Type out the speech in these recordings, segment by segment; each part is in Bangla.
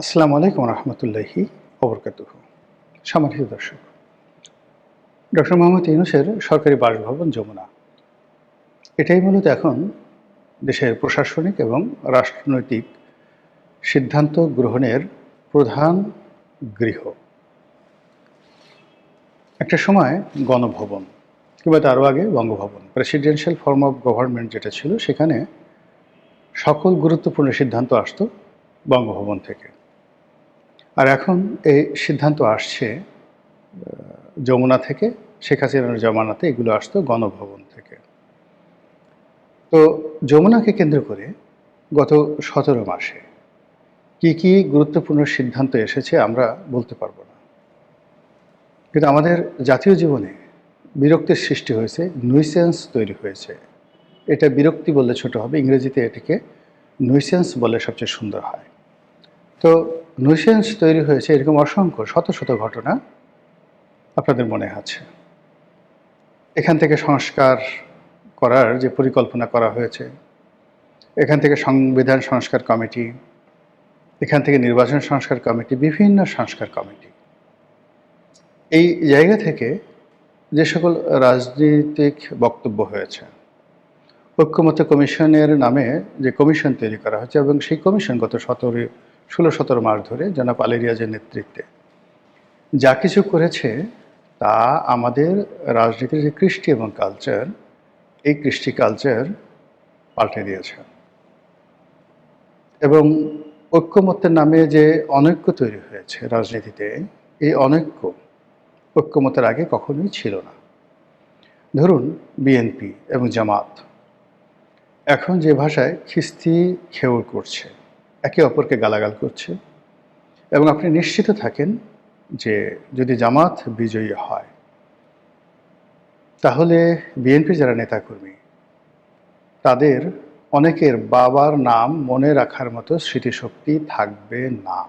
আসসালামু আলাইকুম রহমতুল্লাহি ওবরকাতুহু। সম্মানিত দর্শক, ডক্টর মোহাম্মদ ইউনূসের সরকারি বাসভবন যমুনা, এটাই মূলত এখন দেশের প্রশাসনিক এবং রাষ্ট্রনৈতিক সিদ্ধান্ত গ্রহণের প্রধান গৃহ। একটা সময় গণভবন কিংবা তারও আগে Bangabhaban, presidential form of government যেটা ছিল, সেখানে সকল গুরুত্বপূর্ণ সিদ্ধান্ত আসতো বঙ্গভবন থেকে। আর এখন এই সিদ্ধান্ত আসছে যমুনা থেকে। শেখ হাসিনার জমানাতে এগুলো আসতো গণভবন থেকে। তো যমুনাকে কেন্দ্র করে গত 17 মাসে কি গুরুত্বপূর্ণ সিদ্ধান্ত এসেছে আমরা বলতে পারবো না, কিন্তু আমাদের জাতীয় জীবনে বিরক্তির সৃষ্টি হয়েছে, নুইসেন্স তৈরি হয়েছে। এটা বিরক্তি বললে ছোট হবে, ইংরেজিতে এটিকে নুইসেন্স বললে সবচেয়ে সুন্দর হয়। তো নুইসেন্স তৈরি হয়েছে এরকম অসংখ্য শত শত ঘটনা আপনাদের মনে আছে। এখান থেকে সংস্কার করার যে পরিকল্পনা করা হয়েছে, এখান থেকে সংবিধান সংস্কার কমিটি, এখান থেকে নির্বাচন সংস্কার কমিটি, বিভিন্ন সংস্কার কমিটি, এই জায়গা থেকে যে সকল রাজনৈতিক বক্তব্য হয়েছে, ঐক্যমত্য কমিশনের নামে যে কমিশন তৈরি করা হয়েছে, এবং সেই কমিশন গত 16-17 মাস ধরে জনাব আলী রিয়াজের নেতৃত্বে যা কিছু করেছে, তা আমাদের রাজনীতির যে কৃষ্টি এবং কালচার, এই কৃষ্টি কালচার পাল্টে দিয়েছে। এবং ঐক্যমত্যের নামে যে অনৈক্য তৈরি হয়েছে রাজনীতিতে, এই অনৈক্য ঐক্যমত্যের আগে কখনোই ছিল না। ধরুন বিএনপি এবং জামাত এখন যে ভাষায় খিস্তি খেউর করছে, একে অপরকে গালাগাল করছে, এবং আপনি নিশ্চিত থাকেন যে যদি জামাত বিজয়ী হয়, তাহলে বিএনপির যারা নেতাকর্মী, তাদের অনেকের বাবার নাম মনে রাখার মতো স্মৃতিশক্তি থাকবে না,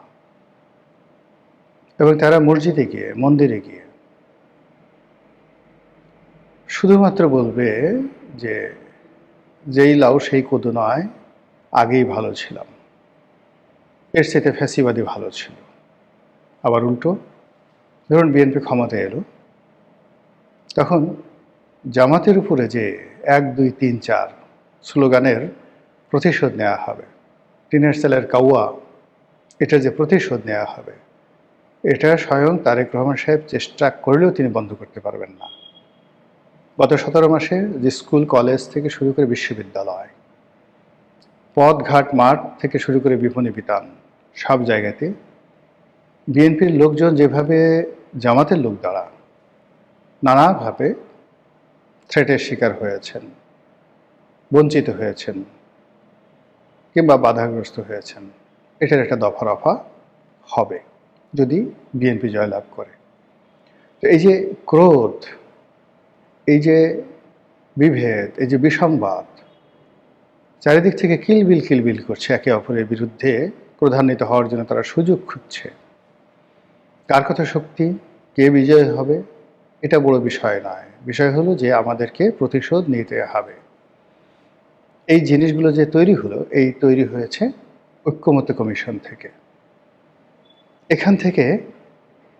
এবং তারা মসজিদে গিয়ে, মন্দিরে গিয়ে শুধুমাত্র বলবে যে যেই লাউ সেই কদু নয়, আগেই ভালো ছিলাম, এর চাইতে ফ্যাসিবাদী ভালো ছিল। আবার উল্টো, ধরুন বিএনপি ক্ষমতায় এলো, তখন জামাতের উপরে যে 1, 2, 3, 4 স্লোগানের প্রতিশোধ নেওয়া হবে, টিনের সেলের কাউয়া, এটা যে প্রতিশোধ নেওয়া হবে, এটা স্বয়ং তারেক রহমান সাহেব চেষ্টা করলেও তিনি বন্ধ করতে পারবেন না। গত 17 মাসে যে স্কুল কলেজ থেকে শুরু করে বিশ্ববিদ্যালয়, পথঘাট মাঠ থেকে শুরু করে বিপণী বিতান, সব জায়গাতে বিএনপির লোকজন যেভাবে জামাতের লোক দ্বারা নানাভাবে থ্রেটের শিকার হয়েছেন, বঞ্চিত হয়েছেন কিংবা বাধাগ্রস্ত হয়েছেন, এটার একটা দফা রফা হবে যদি বিএনপি জয়লাভ করে। তো এই যে ক্রোধ, এই যে বিভেদ, এই যে বিসংবাদ, চারিদিক থেকে কিলবিল করছে, একে অপরের বিরুদ্ধে ক্রোধান্বিত হওয়ার জন্য তারা সুযোগ খুঁজছে। কার কথা শক্তি, কে বিজয় হবে, এটা বড় বিষয় নয়। বিষয় হলো যে আমাদেরকে প্রতিশোধ নিতে হবে। এই জিনিসগুলো যে তৈরি হলো, এই তৈরি হয়েছে ঐক্যমত্য কমিশন থেকে। এখান থেকে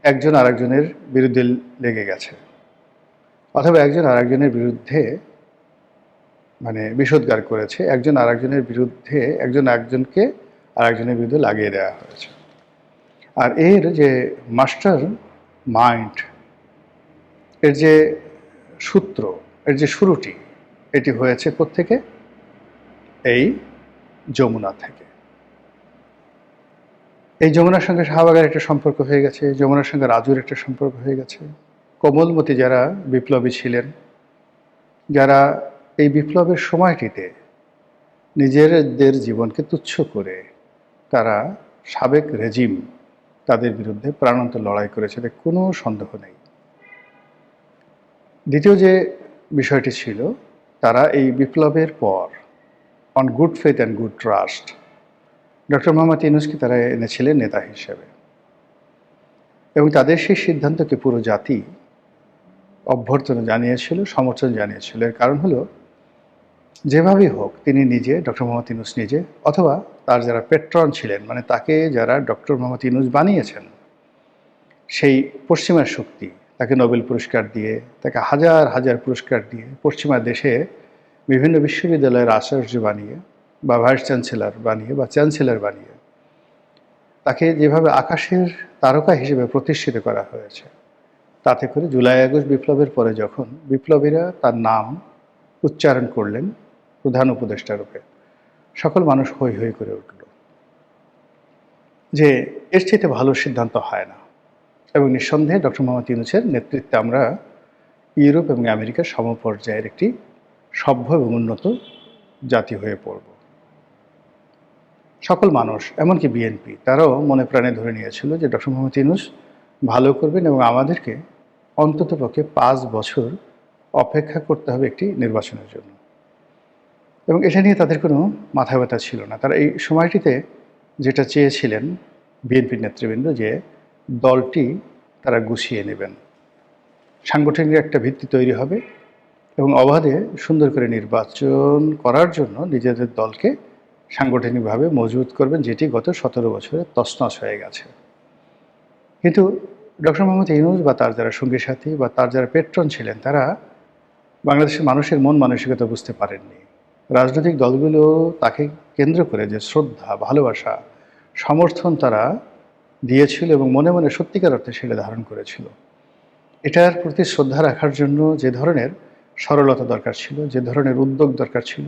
একজন আরেকজনের বিরুদ্ধে লেগে গেছে, অথবা একজন আরেকজনের বিরুদ্ধে বিষোদ্গার করেছে, একজন আরেকজনের বিরুদ্ধে, একজন একজনকে আরেকজনের বিরুদ্ধে লাগিয়ে দেওয়া হয়েছে। আর এর যে মাস্টার মাইন্ড, এর যে সূত্র, এর যে শুরুটি, এটি হয়েছে কোত্থেকে? এই যমুনা থেকে। এই যমুনার সঙ্গে শাহবাগের একটা সম্পর্ক হয়ে গেছে, যমুনার সঙ্গে রাজুর একটা সম্পর্ক হয়ে গেছে। কোমলমতি যারা বিপ্লবী ছিলেন, যারা এই বিপ্লবের সময়টিতে নিজেদের জীবনকে তুচ্ছ করে তারা সাবেক রেজিম, তাদের বিরুদ্ধে প্রাণান্ত লড়াই করেছে, কোনো সন্দেহ নেই। দ্বিতীয় যে বিষয়টি ছিল, তারা এই বিপ্লবের পর on good faith and good trust doctor Mohammad ইউনূসকে তারা এনেছিলেন নেতা হিসেবে, এবং তাদের সেই সিদ্ধান্তকে পুরো জাতি অভ্যর্থনা জানিয়েছিল, সমর্থন জানিয়েছিল। এর কারণ হলো, যেভাবেই হোক তিনি নিজে, ডক্টর মোহাম্মদ ইউনূস নিজে, অথবা তার যারা পেট্রন ছিলেন, মানে তাকে যারা ডক্টর মোহাম্মদ ইউনূস বানিয়েছেন, সেই পশ্চিমার শক্তি তাকে নোবেল পুরস্কার দিয়ে, তাকে হাজার হাজার পুরস্কার দিয়ে, পশ্চিমা দেশে বিভিন্ন বিশ্ববিদ্যালয়ের আচার্য বানিয়ে বা ভাইস চ্যান্সেলর বানিয়ে বা চ্যান্সেলর বানিয়ে তাকে যেভাবে আকাশের তারকা হিসেবে প্রতিষ্ঠিত করা হয়েছে, তাতে করে জুলাই আগস্ট বিপ্লবের পরে যখন বিপ্লবীরা তার নাম উচ্চারণ করলেন প্রধান উপদেষ্টা রূপে, সকল মানুষ হৈ হৈ করে উঠল যে এর চাইতে ভালো সিদ্ধান্ত হয় না। এবং নিঃসন্দেহে ডক্টর মোহাম্মদ ইউনূসের নেতৃত্বে আমরা ইউরোপ এবং আমেরিকার সমপর্যায়ের একটি সভ্য এবং উন্নত জাতি হয়ে পড়ব। সকল মানুষ, এমনকি বিএনপি, তারাও মনে প্রাণে ধরে নিয়েছিল যে ডক্টর মোহাম্মদ ইউনূস ভালো করবেন এবং আমাদেরকে অন্ততপক্ষে 5 বছর অপেক্ষা করতে হবে একটি নির্বাচনের জন্য। এবং এটা নিয়ে তাদের কোনো মাথা ব্যথা ছিল না। তারা এই সময়টিতে যেটা চেয়েছিলেন বিএনপির নেতৃবৃন্দ, যে দলটি তারা গুছিয়ে নেবেন, সাংগঠনিক একটা ভিত্তি তৈরি হবে এবং অবাধে সুন্দর করে নির্বাচন করার জন্য নিজেদের দলকে সাংগঠনিকভাবে মজবুত করবেন, যেটি গত 17 বছরে তছনছ হয়ে গেছে। কিন্তু ডক্টর মোহাম্মদ ইউনূস বা তার যারা সঙ্গী সাথী বা তার যারা পেট্রন ছিলেন, তারা বাংলাদেশের মানুষের মন মানসিকতা বুঝতে পারেননি। রাজনৈতিক দলগুলো তাকে কেন্দ্র করে যে শ্রদ্ধা, ভালোবাসা, সমর্থন তারা দিয়েছিল এবং মনে মনে সত্যিকার অর্থে সেটা ধারণ করেছিল, এটার প্রতি শ্রদ্ধা রাখার জন্য যে ধরনের সরলতা দরকার ছিল, যে ধরনের উদ্যোগ দরকার ছিল,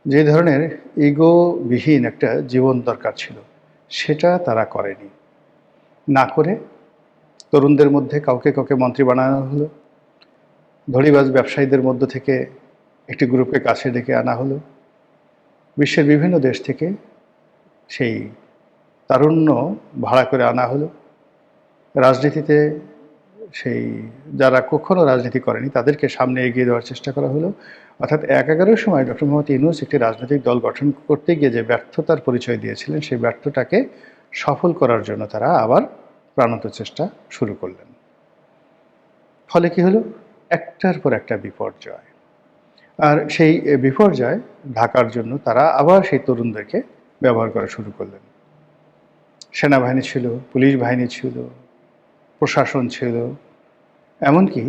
যে ধরনের ইগোবিহীন একটা জীবন দরকার ছিল, সেটা তারা করেনি। না করে তরুণদের মধ্যে কাউকে কাউকে মন্ত্রী বানানো হলো, ধড়িবাজ ব্যবসায়ীদের মধ্য থেকে একটি গ্রুপকে কাছে ডেকে আনা হলো, বিশ্বের বিভিন্ন দেশ থেকে সেই তারুণ্য ভাড়া করে আনা হলো, রাজনীতিতে সেই যারা কখনো রাজনীতি করেনি তাদেরকে সামনে এগিয়ে দেওয়ার চেষ্টা করা হলো। অর্থাৎ 11 সময় ডক্টর মোহাম্মদ ইউনূস একটি রাজনৈতিক দল গঠন করতে গিয়ে যে ব্যর্থতার পরিচয় দিয়েছিলেন, সেই ব্যর্থতাকে সফল করার জন্য তারা আবার প্রাণান্ত চেষ্টা শুরু করলেন। ফলে কি হলো? একটার পর একটা বিপর্যয়। আর সেই বিপর্যয় ঢাকার জন্য তারা আবার সেই তরুণদেরকে ব্যবহার করা শুরু করলেন। সেনাবাহিনী ছিল, পুলিশ বাহিনী ছিল, প্রশাসন ছিল, এমনকি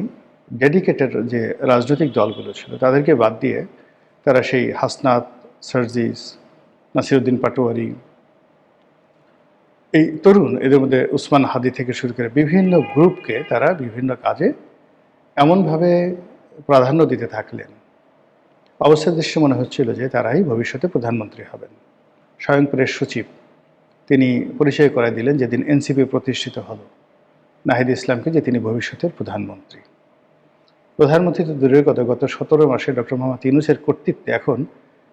ডেডিকেটেড যে রাজনৈতিক দলগুলো ছিল তাদেরকে বাদ দিয়ে তারা সেই হাসনাত, সার্জিস, নাসিরউদ্দিন পাটোয়ারি, এই তরুণ, এদের মধ্যে উসমান হাদি থেকে শুরু করে বিভিন্ন গ্রুপকে তারা বিভিন্ন কাজে এমনভাবে প্রাধান্য দিতে থাকলেন, অবস্থা দৃশ্যে মনে হচ্ছিল যে তারাই ভবিষ্যতে প্রধানমন্ত্রী হবেন। স্বয়ং প্রেস সচিব তিনি পরিচয় করাই দিলেন যেদিন এনসিপি প্রতিষ্ঠিত হলো নাহিদ ইসলামকে, যে তিনি ভবিষ্যতের প্রধানমন্ত্রী। প্রধানমন্ত্রী তো দূরের কথা, গত 17 মাসে ডক্টর মোহাম্মদ ইউনূসের কর্তৃত্বে এখন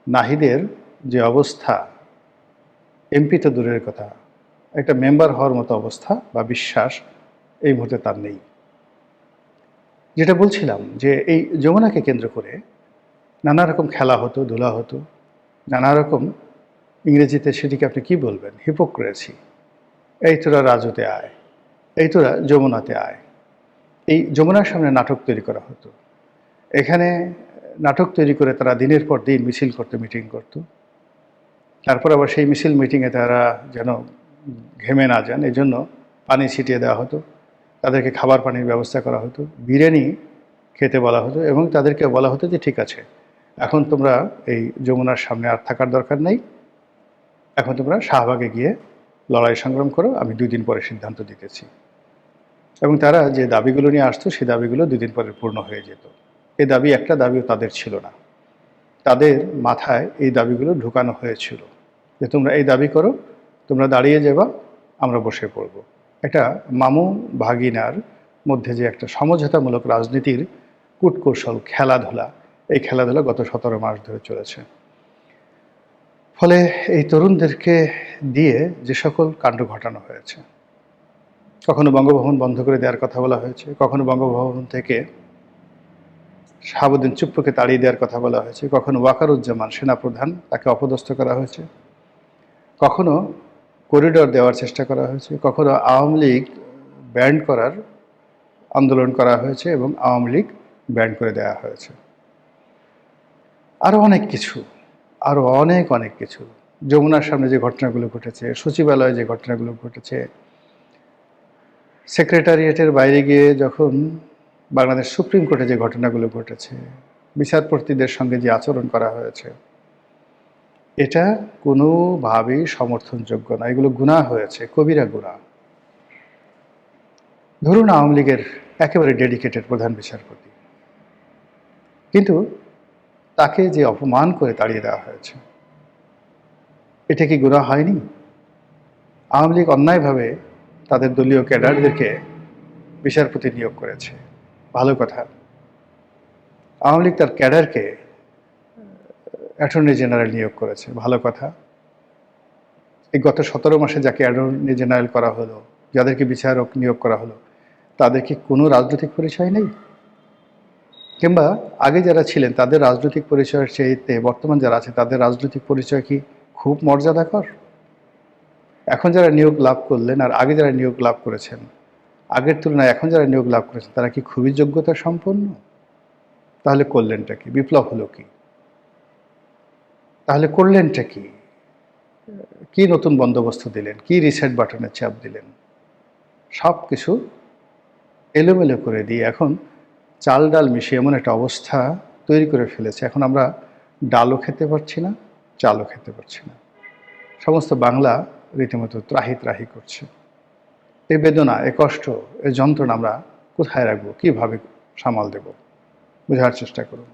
নাহিদের যে অবস্থা, এমপি তো দূরের কথা, একটা মেম্বার হওয়ার মতো অবস্থা বা বিশ্বাস এই মুহূর্তে তার নেই। যেটা বলছিলাম যে এই যমুনাকে কেন্দ্র করে নানা রকম খেলা হতো, ধুলা হতো, নানা রকম, ইংরেজিতে সেটিকে আপনি কি বলবেন, হিপোক্রেসি। এই তোরা রাজুতে আয়, এই তোরা যমুনাতে আয়। এই যমুনার সামনে নাটক তৈরি করা হতো। এখানে নাটক তৈরি করে তারা দিনের পর দিন মিছিল করতো, মিটিং করতো। তারপর আবার সেই মিছিল মিটিংয়ে তারা যেন ঘেমে না যান এই জন্য পানি ছিটিয়ে দেওয়া হতো, তাদেরকে খাবার পানির ব্যবস্থা করা হতো, বিরিয়ানি খেতে বলা হতো এবং তাদেরকে বলা হতো যে ঠিক আছে, এখন তোমরা এই যমুনার সামনে আর থাকার দরকার নেই, এখন তোমরা শাহবাগে গিয়ে লড়াই সংগ্রাম করো, আমি 2 দিন পরে সিদ্ধান্ত দিতেছি। এবং তারা যে দাবিগুলো নিয়ে আসতো সেই দাবিগুলো 2 দিন পরে পূর্ণ হয়ে যেত। এই দাবি একটা দাবিও তাদের ছিল না, তাদের মাথায় এই দাবিগুলো ঢুকানো হয়েছিল যে তোমরা এই দাবি করো, তোমরা দাঁড়িয়ে যাবা, আমরা বসে পড়ব। একটা মামু ভাগিনার মধ্যে যে একটা সমঝোতামূলক রাজনীতির কূটকৌশল, খেলাধুলা, এই খেলাধুলা গত 17 মাস ধরে চলেছে। ফলে এই তরুণদেরকে দিয়ে যে সকল কাণ্ড ঘটানো হয়েছে, কখনো বঙ্গভবন বন্ধ করে দেওয়ার কথা বলা হয়েছে, কখনো বঙ্গভবন থেকে শাহাবুদ্দিন চুপ্পুকে তাড়িয়ে দেওয়ার কথা বলা হয়েছে, কখনো ওয়াকারুজ্জামান সেনাপ্রধান তাকে অপদস্থ করা হয়েছে, কখনো করিডোর দেওয়ার চেষ্টা করা হয়েছে, কখনো আওয়ামী লীগ ব্যান্ড করার আন্দোলন করা হয়েছে এবং আওয়ামী লীগ ব্যান্ড করে দেওয়া হয়েছে। আরও অনেক কিছু, আরও অনেক কিছু, যমুনার সামনে যে ঘটনাগুলো ঘটেছে, সচিবালয়ে যে ঘটনাগুলো ঘটেছে, সেক্রেটারিয়েটের বাইরে গিয়ে যখন বাংলাদেশ সুপ্রিম কোর্টে যে ঘটনাগুলো ঘটেছে, বিচারপতিদের সঙ্গে যে আচরণ করা হয়েছে, এটা কোনোভাবেই সমর্থনযোগ্য না। এগুলো গুনাহ হয়েছে, কবিরা গুনাহ। ধরুন আওয়ামী লীগের একেবারে ডেডিকেটেড প্রধান বিচারপতি, কিন্তু তাকে যে অপমান করে তাড়িয়ে দেওয়া হয়েছে, এটা কি গুনাহ হয়নি? আওয়ামী লীগ অন্যায়ভাবে তাদের দলীয় ক্যাডারদেরকে বিচারপতি নিয়োগ করেছে, ভালো কথা। আওয়ামী লীগ তার ক্যাডারকে অ্যাটর্নি জেনারেল নিয়োগ করেছে, ভালো কথা। এই গত 17 মাসে যাকে অ্যাটর্নি জেনারেল করা হলো, যাদেরকে বিচারক নিয়োগ করা হলো, তাদের কি কোনো রাজনৈতিক পরিচয় নেই? কিংবা আগে যারা ছিলেন তাদের রাজনৈতিক পরিচয়ের চাইতে বর্তমান যারা আছে তাদের রাজনৈতিক পরিচয় কি খুব মর্যাদাকর? এখন যারা নিয়োগ লাভ করলেন আর আগে যারা নিয়োগ লাভ করেছেন, আগের তুলনায় এখন যারা নিয়োগ লাভ করেছেন তারা কি খুবই যোগ্যতা সম্পন্ন? তাহলে করলেনটা কি? বিপ্লব হলো কি? তাহলে করলেনটা কি? কি নতুন বন্দোবস্ত দিলেন? কি রিসেট বাটনের চাপ দিলেন? সব কিছু এলোমেলো করে দিয়ে এখন চাল ডাল মিশিয়ে এমন একটা অবস্থা তৈরি করে ফেলেছে, এখন আমরা ডালও খেতে পারছি না, চালও খেতে পারছি না। সমস্ত বাংলা রীতিমতো ত্রাহি ত্রাহি করছে। এই বেদনা, এই কষ্ট, এই যন্ত্রণা আমরা কোথায় রাখবো, কীভাবে সামাল দেব, বোঝার চেষ্টা করুন।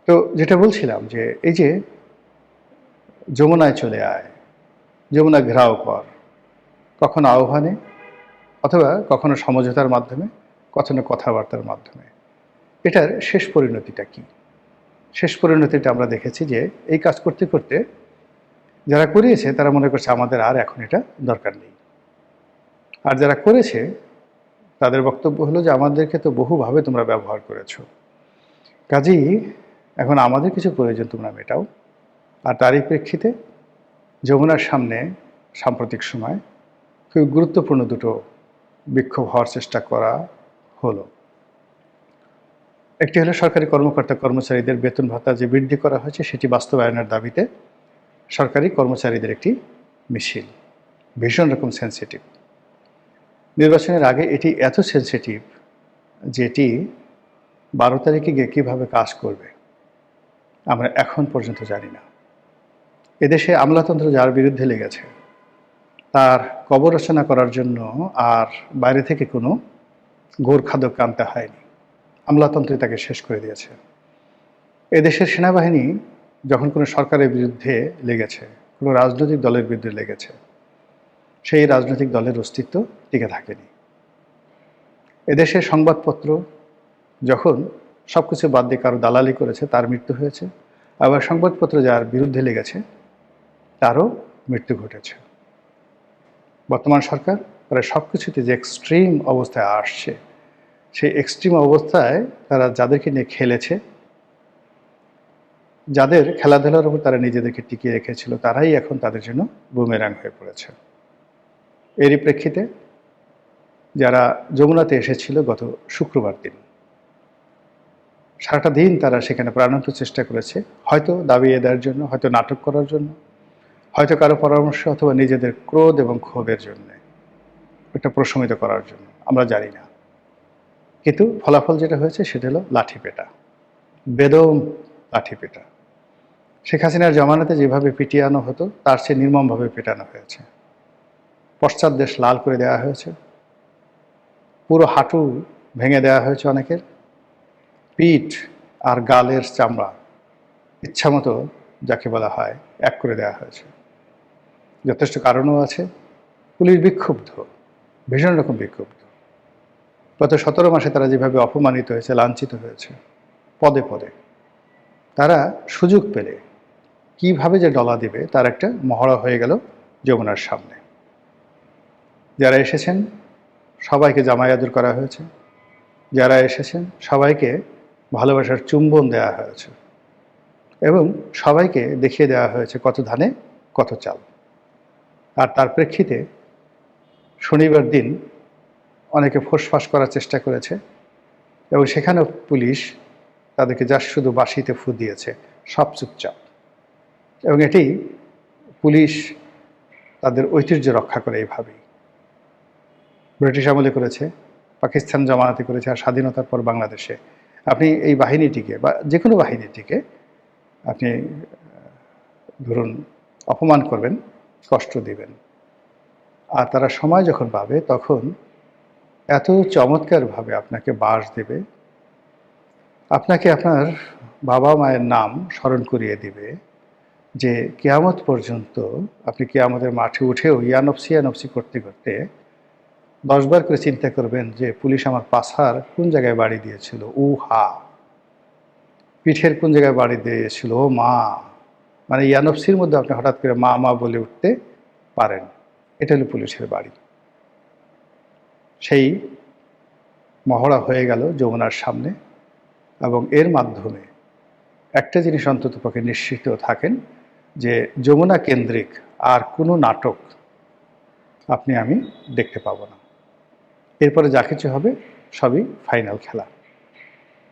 তো যেটা বলছিলাম যে এই যে যমুনায় চলে আয়, যমুনা ঘেরাও কর, কখনো আহ্বানে অথবা কখনো সমঝোতার মাধ্যমে, কখনো কথাবার্তার মাধ্যমে, এটার শেষ পরিণতিটা কি? শেষ পরিণতিটা আমরা দেখেছি যে এই কাজ করতে করতে যারা করিয়েছে তারা মনে করছে আমাদের আর এখন এটা দরকার নেই, আর যারা করেছে তাদের বক্তব্য হলো যে আমাদেরকে তো বহুভাবে তোমরা ব্যবহার করেছো, কাজেই এখন আমাদের কিছু প্রয়োজন তোমরা মেটাও। আর তারই প্রেক্ষিতে যমুনার সামনে সাম্প্রতিক সময় খুব গুরুত্বপূর্ণ দুটো বিক্ষোভ হওয়ার চেষ্টা করা হলো। একটি হলো সরকারি কর্মকর্তা কর্মচারীদের বেতন ভাতা যে বৃদ্ধি করা হয়েছে সেটি বাস্তবায়নের দাবিতে সরকারি কর্মচারীদের একটি মিছিল, ভীষণ রকম সেন্সিটিভ। নির্বাচনের আগে এটি এত সেন্সিটিভ যেটি 12 তারিখে গিয়ে কীভাবে কাজ করবে আমরা এখন পর্যন্ত জানি না। এদেশে আমলাতন্ত্র যার বিরুদ্ধে লেগেছে তার কবর রচনা করার জন্য আর বাইরে থেকে কোনো গোরখাদক আনতে হয়নি, আমলাতন্ত্রে তাকে শেষ করে দিয়েছে। এদেশের সেনাবাহিনী যখন কোনো সরকারের বিরুদ্ধে লেগেছে, কোনো রাজনৈতিক দলের বিরুদ্ধে লেগেছে, সেই রাজনৈতিক দলের অস্তিত্ব টিকে থাকেনি। এদেশের সংবাদপত্র যখন সব কিছু বাদ দিয়ে কারো দালালি করেছে তার মৃত্যু হয়েছে, আবার সংবাদপত্র যার বিরুদ্ধে লেগেছে তারও মৃত্যু ঘটেছে। বর্তমান সরকার প্রায় সব কিছুতে যে এক্সট্রিম অবস্থায় আসছে, সেই এক্সট্রিম অবস্থায় তারা যাদেরকে নিয়ে খেলেছে, যাদের খেলাধুলার উপর তারা নিজেদেরকে টিকিয়ে রেখেছিল, তারাই এখন তাদের জন্য বুমেরাং হয়ে পড়েছে। এরই প্রেক্ষিতে যারা যমুনাতে এসেছিল গত শুক্রবার দিন, সারাটা দিন তারা সেখানে প্রাণান্ত চেষ্টা করেছে, হয়তো দাবি আদায়ের জন্য, হয়তো নাটক করার জন্য, হয়তো কারো পরামর্শ অথবা নিজেদের ক্রোধ এবং ক্ষোভের জন্য, এটা প্রশমিত করার জন্য, আমরা জানি না। কিন্তু ফলাফল যেটা হয়েছে সেটা হলো লাঠিপেটা, বেদম লাঠিপেটা। শেখ হাসিনার জমানাতে যেভাবে পিটিয়ানো হতো তার চেয়ে নির্মমভাবে পেটানো হয়েছে। পশ্চাৎ দেশ লাল করে দেওয়া হয়েছে, পুরো হাঁটু ভেঙে দেওয়া হয়েছে অনেকের, পিঠ আর গালের চামড়া ইচ্ছামতো যাকে বলা হয় এক করে দেওয়া হয়েছে। যথেষ্ট কারণও আছে। পুলিশ বিক্ষুব্ধ, ভীষণ রকম বিক্ষুব্ধ। গত 17 মাসে তারা যেভাবে অপমানিত হয়েছে, লাঞ্ছিত হয়েছে পদে পদে, তারা সুযোগ পেলে কিভাবে যে ডলা দিবে তার একটা মহড়া হয়ে গেল যমুনার সামনে। যারা এসেছেন সবাইকে জামাই আদর করা হয়েছে, যারা এসেছেন সবাইকে ভালোবাসার চুম্বন দেওয়া হয়েছে এবং সবাইকে দেখিয়ে দেওয়া হয়েছে কত ধানে কত চাল। আর তার প্রেক্ষিতে শনিবার দিন অনেকে ফোঁসফাঁস করার চেষ্টা করেছে এবং সেখানেও পুলিশ তাদেরকে যা শুধু বাঁশিতে ফু দিয়েছে, সব চুপচাপ। এবং এটি পুলিশ তাদের ঐতিহ্য রক্ষা করে এইভাবেই। ব্রিটিশ আমলে করেছে, পাকিস্তান জামানাতে করেছে, আর স্বাধীনতার পর বাংলাদেশে। আপনি এই বাহিনীটিকে বা যে কোনো বাহিনীটিকে আপনি ধরুন অপমান করবেন, কষ্ট দিবেন, আর তারা সময় যখন পাবে তখন এত চমৎকারভাবে আপনাকে বাস দেবে, আপনাকে আপনার বাবা মায়ের নাম স্মরণ করিয়ে দিবে, যে কিয়ামত পর্যন্ত আপনি কিয়ামতের মাঠে উঠেও ইয়ানফসি করতে করতে 10 বার করে চিন্তা করবেন যে পুলিশ আমার পাছার কোন জায়গায় বাড়ি দিয়েছিল, ও হা, পিঠের কোন জায়গায় বাড়ি দিয়েছিল, ও মা। মানে ইয়ানফসির মধ্যে আপনি হঠাৎ করে মা মা বলে উঠতে পারেন। এটা হলো পুলিশের বাড়ি। সেই মহড়া হয়ে গেল যমুনার সামনে, এবং এর মাধ্যমে একটা জিনিস অন্ততপক্ষে নিশ্চিত থাকেন যে যমুনা কেন্দ্রিক আর কোনো নাটক আমি দেখতে পাবো না। এরপরে যা কিছু হবে সবই ফাইনাল খেলা।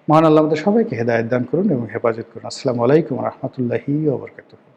মহান আল্লাহ আমাদের সবাইকে হেদায়েত দান করুন এবং হেফাজত করুন। আসসালামু আলাইকুম ওয়া রাহমাতুল্লাহি ওয়া বারাকাতুহু।